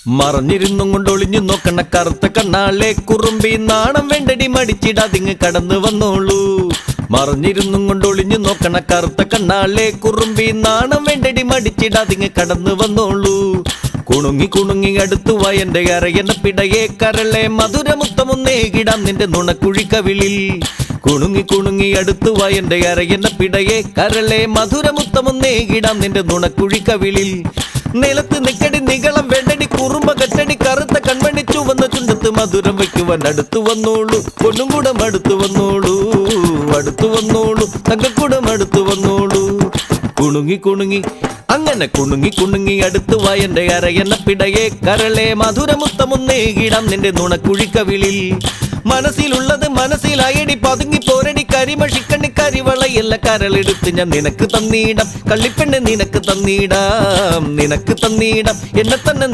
മറഞ്ഞിരുന്നും കൊണ്ടൊളിഞ്ഞു നോക്കണ കറുത്ത കണ്ണാളെ കുറുമ്പി നാണം വേണ്ടടി മടിച്ചിടാതിങ് കടന്നു വന്നോളൂ. മറഞ്ഞിരുന്നും കൊണ്ടൊളിഞ്ഞു നോക്കണ കറുത്ത കണ്ണാളെ കുറുമ്പി നാണം വേണ്ടടി മടിച്ചിടാതിങ് കടന്നു വന്നോളൂ. കുണുങ്ങി കുണുങ്ങി അടുത്തു വയന്റെ അരയന പിടയെ കരളെ മധുരമുത്തമൊന്നേകിടാം നിന്റെ നുണക്കുഴിക്കവിളിൽ. കുണുങ്ങി കുണുങ്ങി അടുത്തു വയന്റെ അരയന പിടയെ കരളെ മധുരമുത്തമൊന്നേകിടാം നിന്റെ നുണക്കുഴിക്കവിളിൽ. നിലത്ത് നിക്കടി നികളം വേണ്ടടി കുറുമ്പ കെട്ടടി കറുത്ത കൺമണി ചുവന്ന ചുണ്ടത്ത് മധുരം വയ്ക്കുവാൻ അടുത്തു വന്നോളൂ. പൊന്നുംകൂടം അടുത്തു വന്നോളൂ, അടുത്തു വന്നോളൂ, തങ്കക്കൂടം അടുത്തു വന്നോളൂ. കുണുങ്ങി കുണുങ്ങി അങ്ങനെ കുണുങ്ങി കുണുങ്ങി അടുത്തു വയന്റെ അരയന്ന പിടയെ കരളെ മധുരമുത്തമൊന്നേകിടാം നിന്റെ നുണക്കുഴിക്കവിളിൽ. മനസ്സിലുള്ളത് മനസ്സിലായടി പതുങ്ങി പോരടി കരിമഷിക്കണ്ണി കരിവളയല്ല കരളെടുത്ത് ഞാൻ നിനക്ക് തന്നീടാം. കള്ളിപ്പെണ്ണെ നിനക്ക് തന്നീടാം, നിനക്ക് തന്നീടാം എന്നെ തന്നെ.